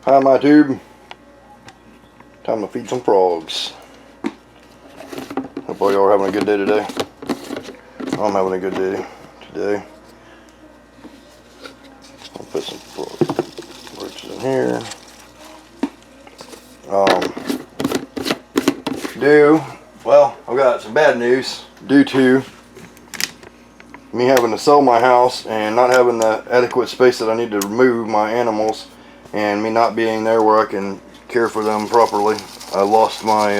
Hi, my tube. Time to feed some frogs. Hope all y'all are having a good day today. I'm having a good day today. I'll put some frog roaches in here. Well, I've got some bad news due to me having to sell my house and not having the adequate space that I need to remove my animals, and me not being there where I can care for them properly. I lost my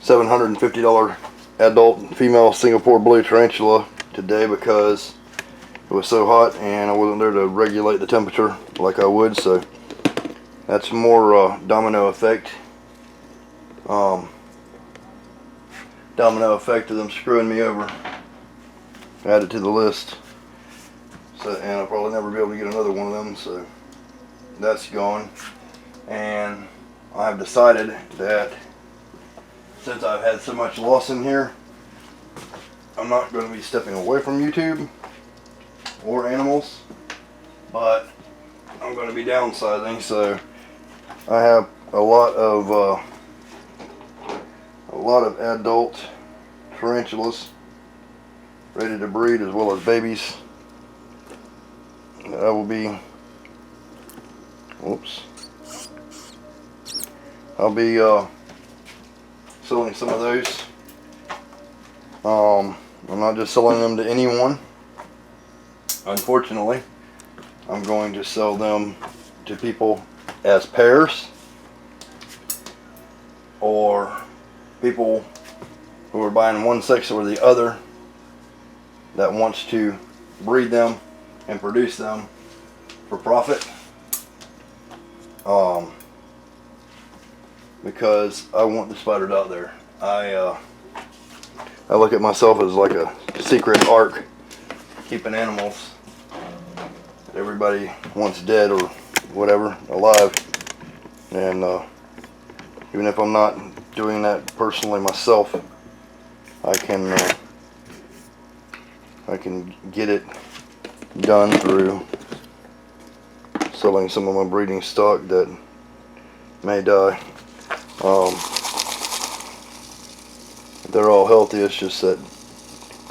$750 adult female Singapore blue tarantula today because it was so hot and I wasn't there to regulate the temperature like I would. So that's more domino effect. Domino effect of them screwing me over. Added to the list. So, and I'll probably never be able to get another one of them, so that's gone. And I've decided that since I've had so much loss in here, I'm not going to be stepping away from YouTube or animals, but I'm going to be downsizing. So I have a lot of adult tarantulas ready to breed, as well as babies. I will be, I'll be selling some of those. I'm not just selling them to anyone. Unfortunately, I'm going to sell them to people as pairs, or people who are buying one sex or the other that wants to breed them and produce them for profit. Because I want the spiders out there. I look at myself as like a secret ark keeping animals that everybody wants dead or whatever alive. And even if I'm not doing that personally myself, I can get it done through selling some of my breeding stock that may die. They're all healthy. It's just that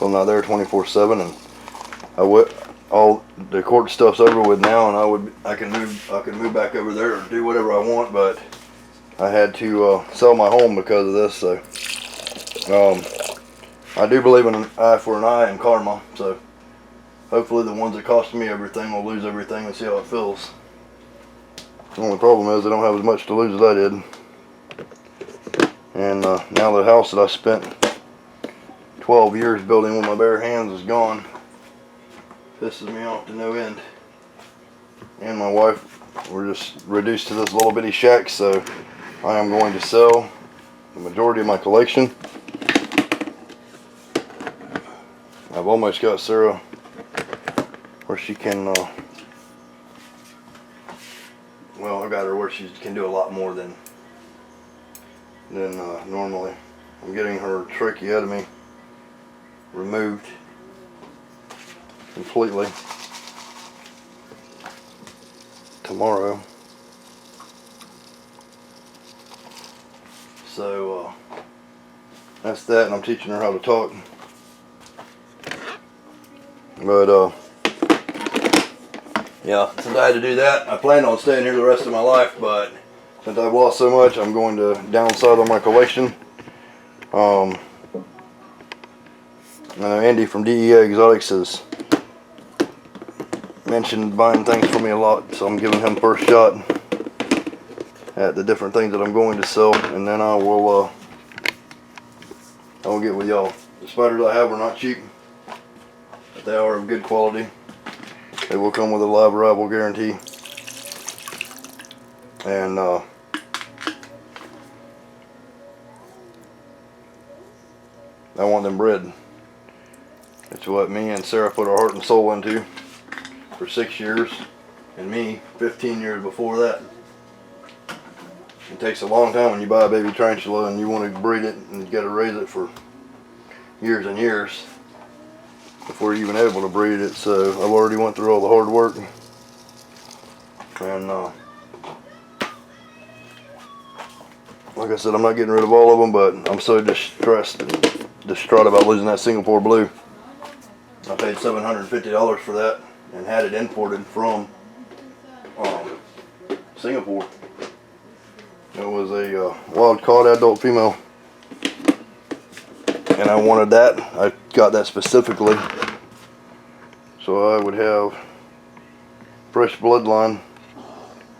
I'm not there 24/7, and all the court stuff's over with now, and I can move back over there and do whatever I want. But I had to sell my home because of this. So I do believe in an eye for an eye and karma. So hopefully the ones that cost me everything will lose everything and see how it feels. The only problem is I don't have as much to lose as I did. And now the house that I spent 12 years building with my bare hands is gone. Pisses me off to no end. And my wife, we're just reduced to this little bitty shack, so I am going to sell the majority of my collection. I've almost got Sarah where she can, well, I got her where she can do a lot more than normally. I'm getting her tracheotomy removed completely tomorrow. So that's that, and I'm teaching her how to talk. But yeah, since I had to do that, I planned on staying here the rest of my life, but since I've lost so much, I'm going to downsize on my collection. I know Andy from DEA Exotics has mentioned buying things for me a lot, so I'm giving him first shot at the different things that I'm going to sell, and then I will get with y'all. The spiders I have are not cheap, but they are of good quality. They will come with a live arrival guarantee, and I want them bred. It's what me and Sarah put our heart and soul into for 6 years, and me 15 years before that. It takes a long time when you buy a baby tarantula and you want to breed it, and you got to raise it for years and years before you're even able to breed it. So I've already went through all the hard work, And like I said, I'm not getting rid of all of them, but I'm so distressed and distraught about losing that Singapore blue. I paid $750 for that and had it imported from Singapore. It was a wild caught adult female, and I wanted that. I got that specifically so I would have fresh bloodline.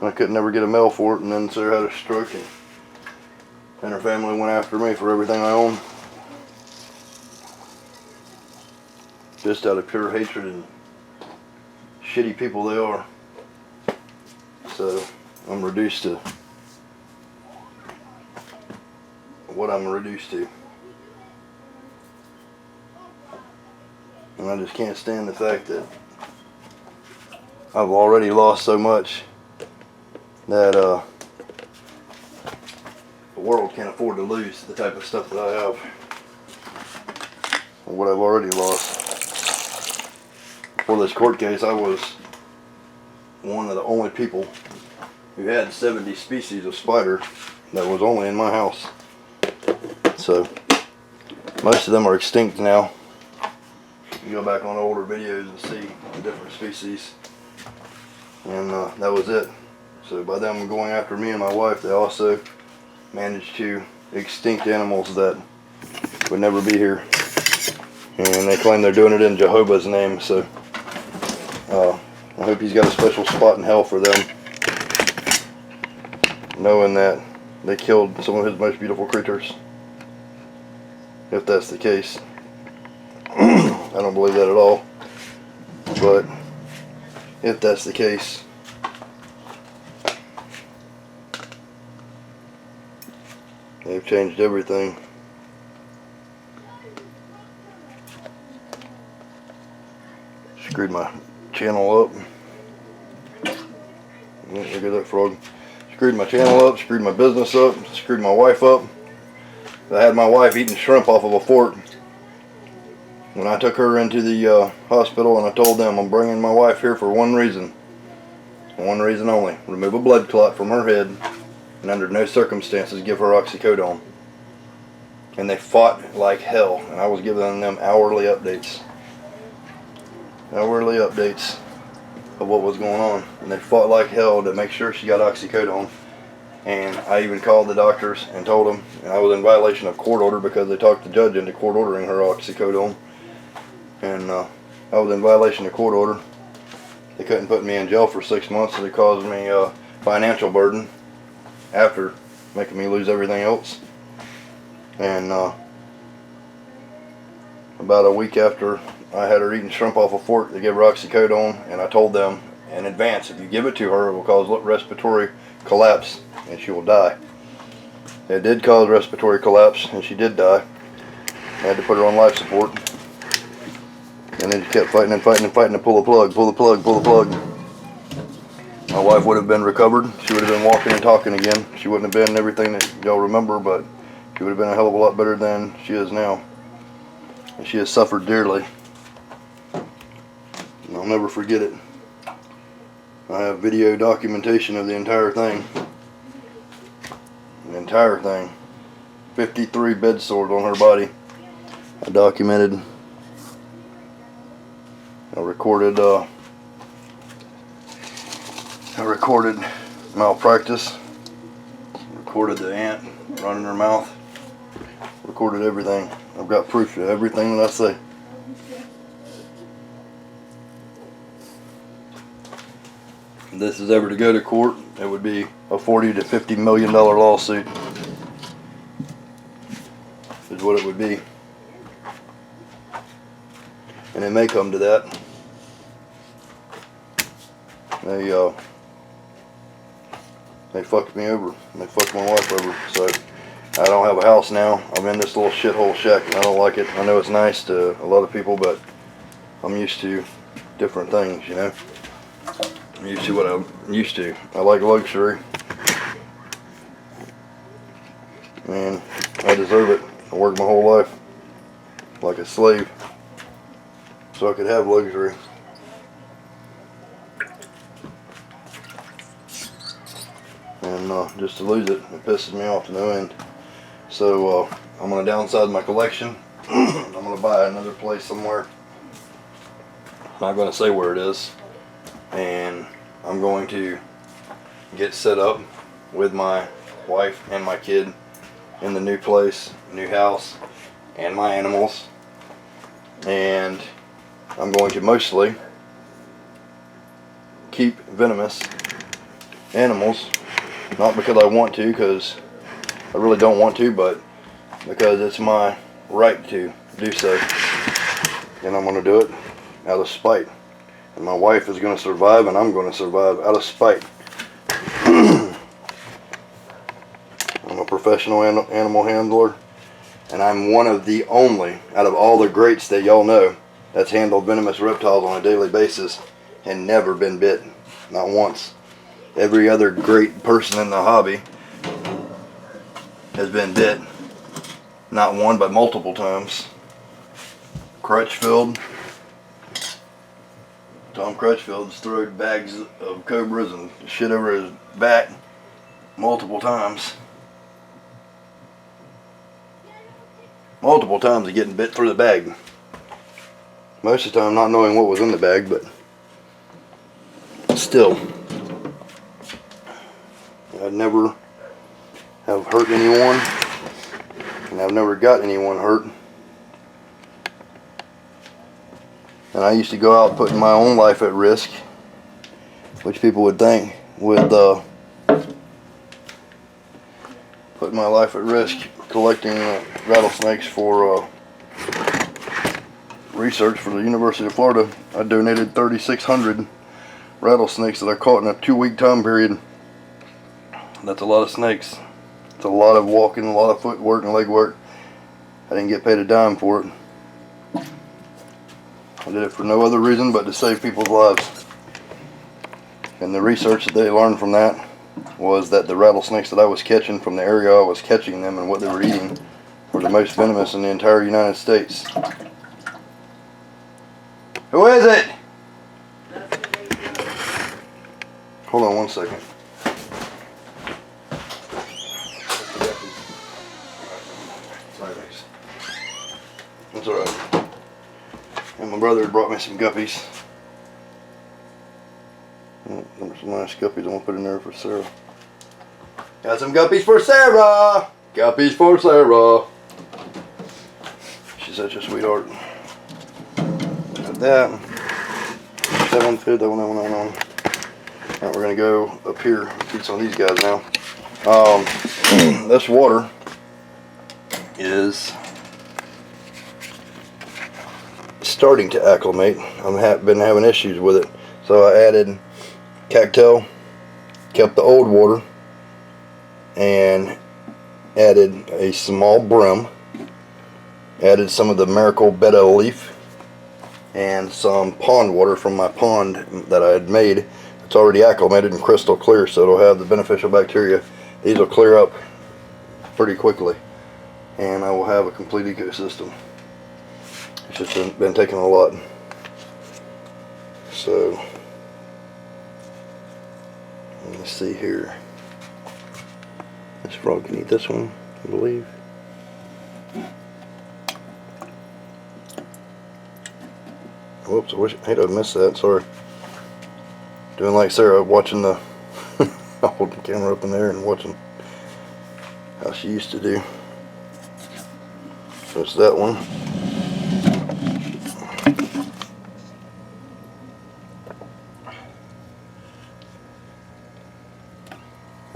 I couldn't never get a male for it, and then Sarah had a stroke, and her family went after me for everything I own, just out of pure hatred and shitty people they are. So I'm reduced to what I'm reduced to, and I just can't stand the fact that I've already lost so much that the world can't afford to lose the type of stuff that I have, or what I've already lost. For this court case, I was one of the only people who had 70 species of spider that was only in my house. So most of them are extinct now. You go back on older videos and see the different species, and that was it. So by them going after me and my wife, they also managed to extinct animals that would never be here, and they claim they're doing it in Jehovah's name. So I hope he's got a special spot in hell for them, knowing that they killed some of his most beautiful creatures. If that's the case. I don't believe that at all, but if that's the case, they've changed everything. Screwed my channel up. Look at that frog. Screwed my channel up, screwed my business up, screwed my wife up. I had my wife eating shrimp off of a fork. When I took her into the hospital, and I told them I'm bringing my wife here for one reason only: remove a blood clot from her head, and under no circumstances give her oxycodone. And they fought like hell, and I was giving them hourly updates of what was going on, and they fought like hell to make sure she got oxycodone. And I even called the doctors and told them, and I was in violation of court order because they talked the judge into court ordering her oxycodone, and I was in violation of court order. They couldn't put me in jail for 6 months, so they caused me a financial burden after making me lose everything else. And about a week after I had her eating shrimp off a fork, they gave her oxycodone, and I told them in advance, if you give it to her, it will cause respiratory collapse and she will die. It did cause respiratory collapse, and she did die. I had to put her on life support, and then she kept fighting and fighting and fighting to pull the plug. My wife would have been recovered. She would have been walking and talking again. She wouldn't have been everything that y'all remember, but she would have been a hell of a lot better than she is now. And she has suffered dearly, and I'll never forget it. I have video documentation of the entire thing. The entire thing. 53 bed sores on her body. I documented. I recorded malpractice. Recorded the ant running her mouth. Recorded everything. I've got proof of everything that I say. If this is ever to go to court, it would be a $40 to $50 million lawsuit, is what it would be. And it may come to that. They fucked me over. They fucked my wife over. So I don't have a house now. I'm in this little shithole shack, and I don't like it. I know it's nice to a lot of people, but I'm used to different things, you know. I'm used to what I'm used to. I like luxury, and I deserve it. I worked my whole life like a slave so I could have luxury. and just to lose it, it pisses me off to no end. So I'm going to downsize my collection. I'm going to buy another place somewhere. I'm not going to say where it is. And I'm going to get set up with my wife and my kid in the new place, new house, and my animals. And I'm going to mostly keep venomous animals, not because I want to, because I really don't want to, but because it's my right to do so. And I'm going to do it out of spite. And my wife is going to survive, and I'm going to survive out of spite. I'm a professional animal handler, and I'm one of the only, out of all the greats that y'all know, that's handled venomous reptiles on a daily basis and never been bit. Not once. Every other great person in the hobby has been bit. Not one, but multiple times. Crutchfield. Tom Crutchfield's thrown bags of cobras and shit over his back multiple times. Multiple times of getting bit through the bag. Most of the time not knowing what was in the bag, but still. I never have hurt anyone, and I've never got anyone hurt. And I used to go out putting my own life at risk, which people would think with putting my life at risk collecting rattlesnakes for research for the University of Florida. I donated 3,600 rattlesnakes that I caught in a 2-week time period. That's a lot of snakes. It's a lot of walking, a lot of footwork and leg work. I didn't get paid a dime for it. I did it for no other reason but to save people's lives. And the research that they learned from that was that the rattlesnakes that I was catching from the area I was catching them and what they were eating were the most venomous in the entire United States. Who is it? Hold on one second. That's alright. And my brother brought me some guppies. There's some nice guppies I'm going to put in there for Sarah. Got some guppies for Sarah! Guppies for Sarah! She's such a sweetheart. Got that. 7 food, that one on. Alright, we're going to go up here and feed some of these guys now. This water is starting to acclimate. I've been having issues with it. So I added cactus, kept the old water, and added a small brim, added some of the miracle betta leaf, and some pond water from my pond that I had made. It's already acclimated and crystal clear, so it'll have the beneficial bacteria. These will clear up pretty quickly, and I will have a complete ecosystem. It's just been taking a lot. So let's see here. This frog can eat this one, I believe. Whoops, I hate to miss that, sorry. Doing like Sarah, watching the holding the camera up in there and watching how she used to do. So it's that one.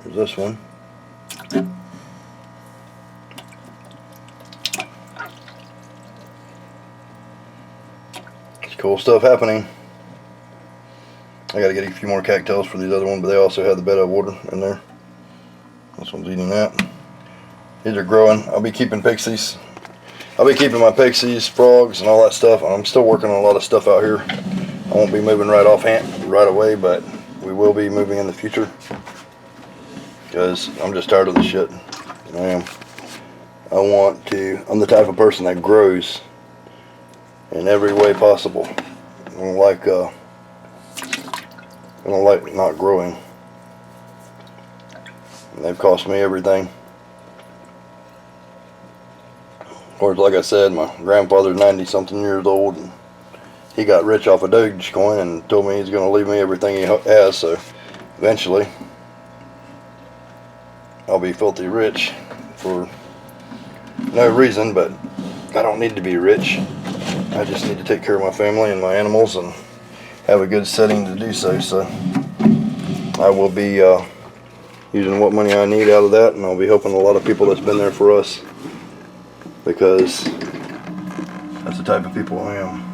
There's this one. It's cool stuff happening. I gotta get a few more cactus for these other ones, but they also have the betta water in there. This one's eating that. These are growing. I'll be keeping pixies. I'll be keeping my pixies, frogs, and all that stuff. I'm still working on a lot of stuff out here. I won't be moving right away, but we will be moving in the future. Because I'm just tired of the shit. I am. I'm the type of person that grows in every way possible. I don't like not growing. And they've cost me everything. Of course, like I said, my grandfather's 90-something years old, and he got rich off of Dogecoin and told me he's going to leave me everything he has, so eventually I'll be filthy rich for no reason, but I don't need to be rich. I just need to take care of my family and my animals and have a good setting to do so. So I will be using what money I need out of that, and I'll be helping a lot of people that's been there for us, because that's the type of people I am.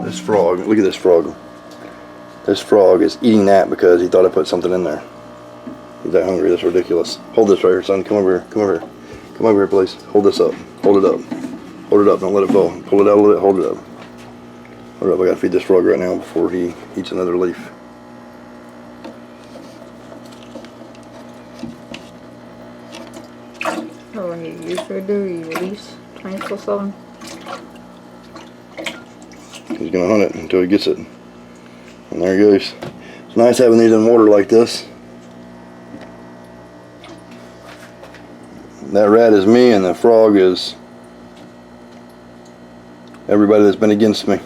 This frog, look at this frog. This frog is eating that because he thought I put something in there. He's that hungry. That's ridiculous. Hold this right here, son. Come over here. Come over here. Come over here, please. Hold this up. Hold it up. Hold it up. Don't let it fall. Pull it out a little bit. Hold it up. Hold it up. I gotta feed this frog right now before he eats another leaf. Oh, you usually do. You release 24/7. He's gonna hunt it until he gets it. And there he goes. It's nice having these in water like this. That rat is me, and the frog is everybody that's been against me.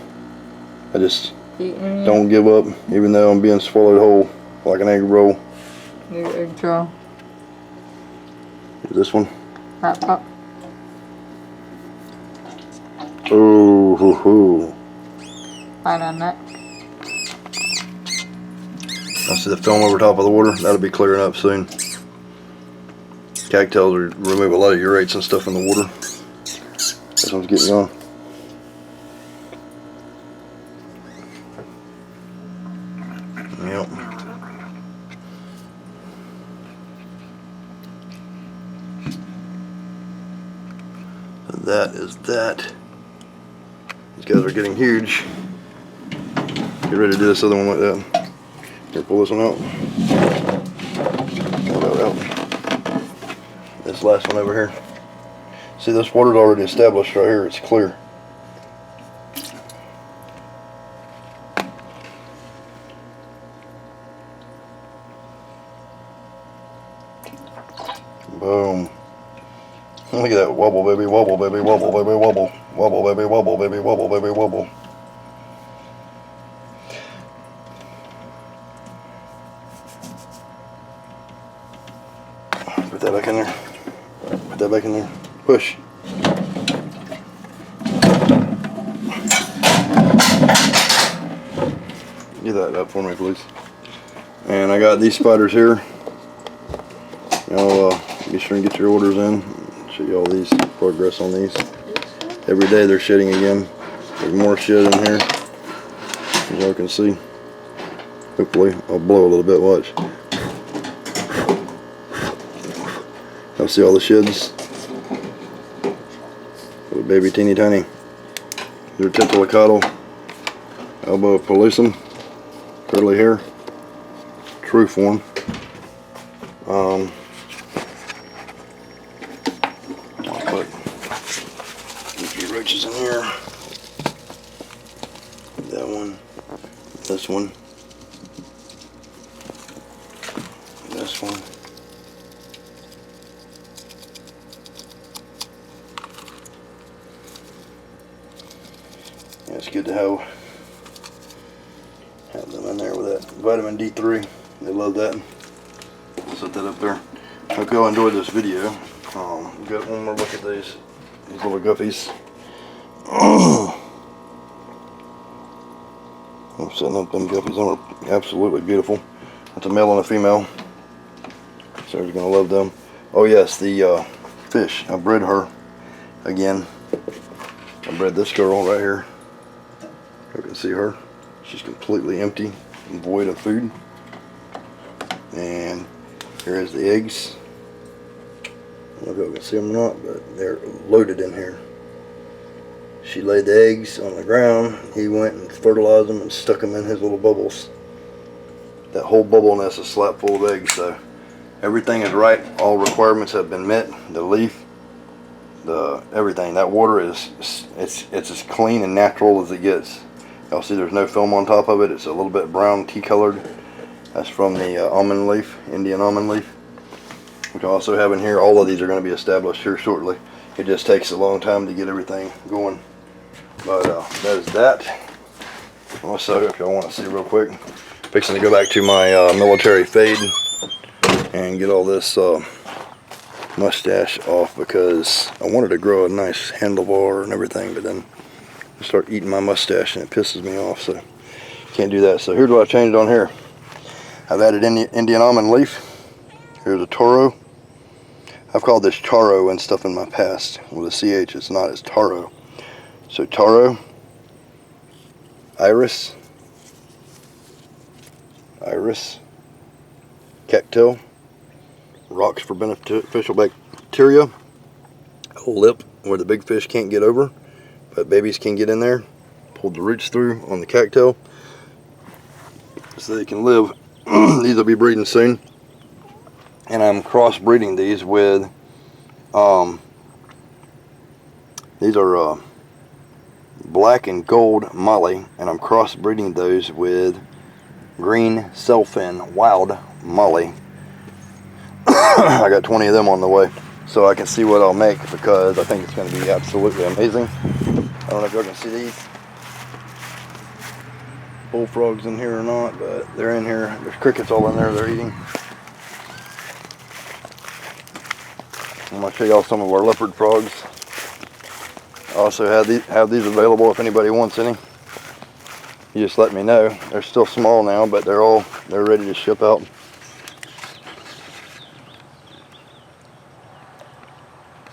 I just don't give up, even though I'm being swallowed whole like an egg roll. Your egg roll. This one. Wrap up. Oh, hoo, hoo. Right on that. I see the film over top of the water. That'll be clearing up soon. Cactails remove a lot of urates and stuff in the water. This one's getting on. Yep. And that is that. These guys are getting huge. Get ready to do this other one like that. Here, pull this one out. Pull that out. This last one over here. See, this water's already established right here. It's clear. Boom. Look at that. Wobble, baby, wobble, baby, wobble, baby, wobble. Wobble, baby, wobble, baby, wobble, baby, wobble. Put that back in there. Put that back in there. Push. Get that up for me, please. And I got these spiders here. Y'all be sure and get your orders in. Show you all these progress on these. Every day they're shedding again. There's more shed in here, as y'all can see. Hopefully I'll blow a little bit. Watch. Y'all see all the sheds? Little baby teeny tiny. They're Tentilicotyle, elbow pellucid, curly hair, true form. I'll put a few roaches in here. That one, this one, this one. Yeah, it's good to have them in there with that vitamin D3. They love that. Set that up there. Hope y'all enjoyed this video. Got one more look at these little guppies. I'm setting up them guppies. They are absolutely beautiful. That's a male and a female. Sarah's gonna love them. Oh yes, the fish. I bred her again. I bred this girl right here. You can see her. She's completely empty and void of food. And here is the eggs. I don't know if y'all can see them or not, but they're loaded in here. She laid the eggs on the ground. He went and fertilized them and stuck them in his little bubbles. That whole bubble nest is slap full of eggs, so everything is right. All requirements have been met. The leaf, the everything. That water is it's as clean and natural as it gets. Y'all see there's no film on top of it. It's a little bit brown tea colored, That's from the almond leaf, Indian almond leaf, which I also have in here. All of these are going to be established here shortly. It just takes a long time to get everything going. But that is that. Also, if y'all want to see real quick, fixing to go back to my military fade and get all this mustache off, because I wanted to grow a nice handlebar and everything, but then I start eating my mustache and it pisses me off, so can't do that. So here's what I changed on here. I've added Indian almond leaf. Here's a taro. I've called this taro and stuff in my past. With a CH, it's not, it's taro. So taro, iris, cattail, rocks for beneficial bacteria, a lip where the big fish can't get over, but babies can get in there. Pulled the roots through on the cattail so they can live. These will be breeding soon. And I'm cross-breeding these with, these are black and gold molly, and I'm cross-breeding those with green sailfin wild molly. I got 20 of them on the way, so I can see what I'll make, because I think it's going to be absolutely amazing. I don't know if y'all can see these bullfrogs in here or not, but they're in here. There's crickets all in there they're eating. I'm going to show y'all some of our leopard frogs. I also have these available if anybody wants any. You just let me know. They're still small now, but they're ready to ship out.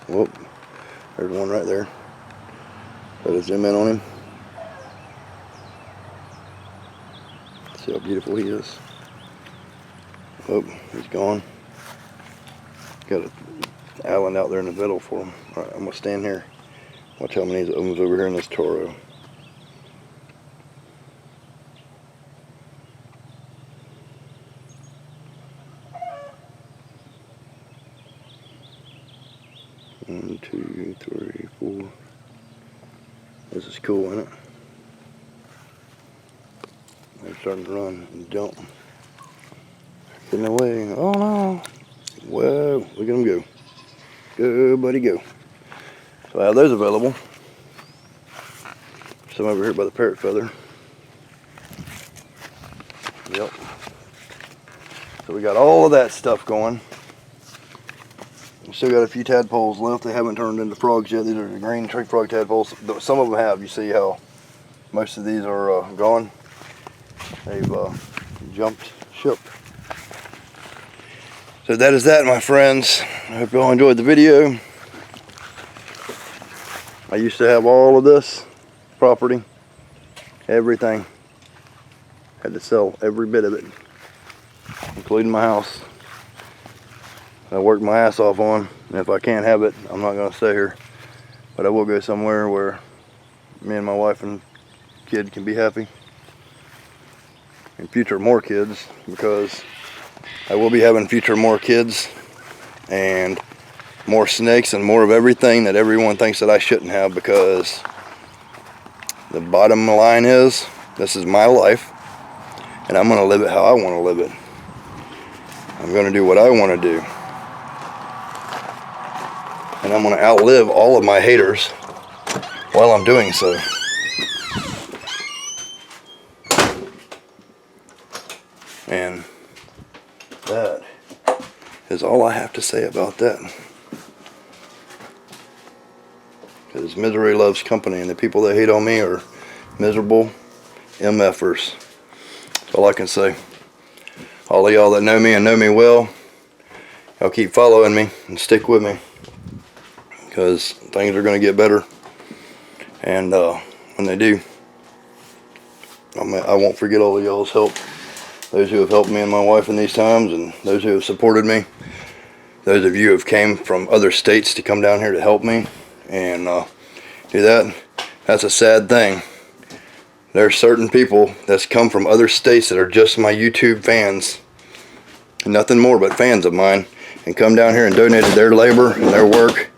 Whoop, there's one right there. Better zoom in on him. See how beautiful he is. Oh, he's gone. Got an island out there in the middle for him. Alright, I'm going to stand here. Watch how many of them over here in this taro. One, two, three, four. This is cool, isn't it? They're starting to run and jump. Getting away. Oh no. Whoa, look at them go. Go, buddy, go. So I have those available. Some over here by the parrot feather. Yep. So we got all of that stuff going. We still got a few tadpoles left. They haven't turned into frogs yet. These are the green tree frog tadpoles. Some of them have. You see how most of these are gone. They've jumped ship. So that is that, my friends. I hope you all enjoyed the video. I used to have all of this property, everything. Had to sell every bit of it, including my house. I worked my ass off on, and if I can't have it, I'm not going to stay here. But I will go somewhere where me and my wife and kid can be happy. And future more kids, because I will be having future more kids and more snakes and more of everything that everyone thinks that I shouldn't have, because the bottom line is, this is my life and I'm going to live it how I want to live it. I'm going to do what I want to do, and I'm going to outlive all of my haters while I'm doing so. And that is all I have to say about that. Because misery loves company, and the people that hate on me are miserable MFers. That's all I can say. All of y'all that know me and know me well, y'all keep following me and stick with me, because things are going to get better. And when they do, I won't forget all of y'all's help. Those who have helped me and my wife in these times, and those who have supported me. Those of you who have came from other states to come down here to help me and do that. That's a sad thing. There are certain people that's come from other states that are just my YouTube fans, nothing more but fans of mine, and come down here and donated their labor and their work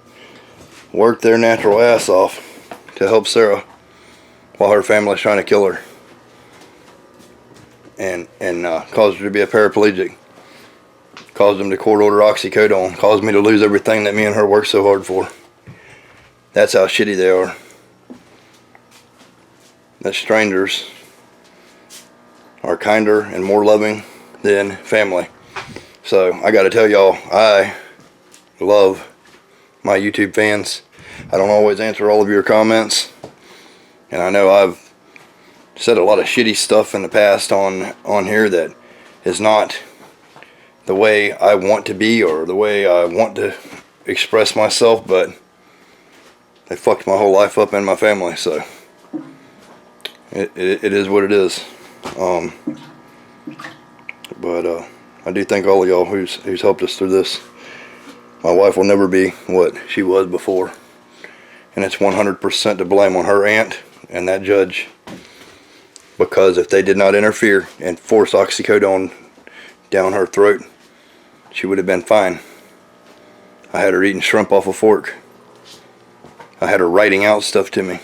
their natural ass off to help Sarah while her family's trying to kill her. and caused her to be a paraplegic. Caused them to court order oxycodone. Caused me to lose everything that me and her worked so hard for. That's how shitty they are. That strangers are kinder and more loving than family. So I gotta tell y'all, I love my YouTube fans. I don't always answer all of your comments, and I know I've said a lot of shitty stuff in the past on here that is not the way I want to be or the way I want to express myself, but they fucked my whole life up and my family, so it is what it is. But I do thank all of y'all who's helped us through this. My wife will never be what she was before, and it's 100% to blame on her aunt and that judge, because if they did not interfere and force oxycodone down her throat, she would have been fine. I had her eating shrimp off a fork. I had her writing out stuff to me.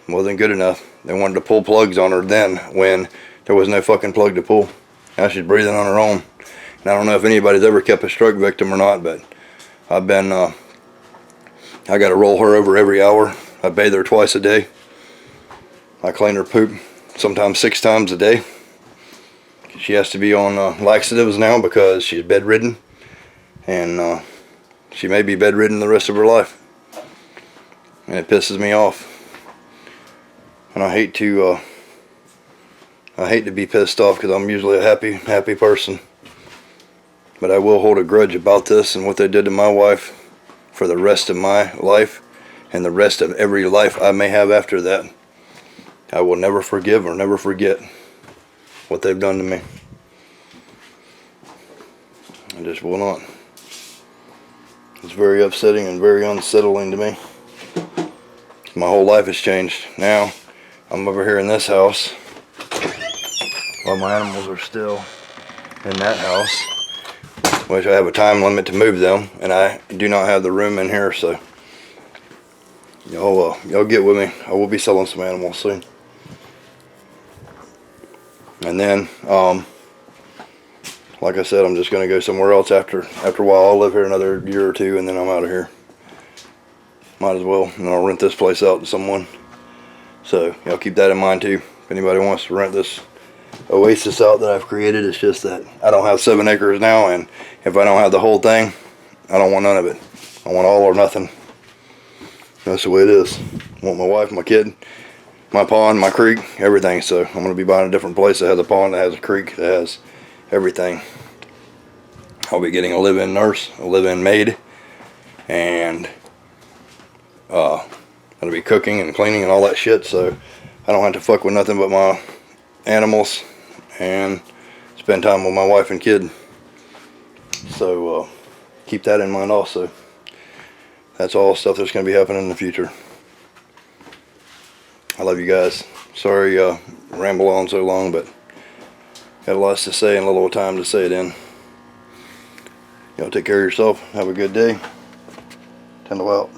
It wasn't good enough. They wanted to pull plugs on her then when there was no fucking plug to pull. Now she's breathing on her own. And I don't know if anybody's ever kept a stroke victim or not, but I've been, I got to roll her over every hour. I bathe her twice a day. I clean her poop sometimes 6 times a day. She has to be on laxatives now because she's bedridden, and she may be bedridden the rest of her life, and it pisses me off. And I hate to be pissed off because I'm usually a happy person, but I will hold a grudge about this and what they did to my wife for the rest of my life and the rest of every life I may have after that. I will never forgive or never forget what they've done to me. I just will not. It's very upsetting and very unsettling to me. My whole life has changed. Now I'm over here in this house while my animals are still in that house, which I have a time limit to move them, and I do not have the room in here, so y'all get with me. I will be selling some animals soon. And then, like I said, I'm just going to go somewhere else after a while. I'll live here another year or two, and then I'm out of here. Might as well, and I'll rent this place out to someone. So, y'all keep that in mind too. If anybody wants to rent this oasis out that I've created, it's just that I don't have 7 acres now, and if I don't have the whole thing, I don't want none of it. I want all or nothing. That's the way it is. I want my wife, my kid, my pond, my creek, everything. So I'm going to be buying a different place that has a pond, that has a creek, that has everything. I'll be getting a live-in nurse, a live-in maid, and I'll be cooking and cleaning and all that shit, so I don't have to fuck with nothing but my animals and spend time with my wife and kid. So keep that in mind also. That's all stuff that's going to be happening in the future. I love you guys. Sorry ramble on so long, but got lots to say and a little time to say it in. Y'all take care of yourself. Have a good day. Tendo out.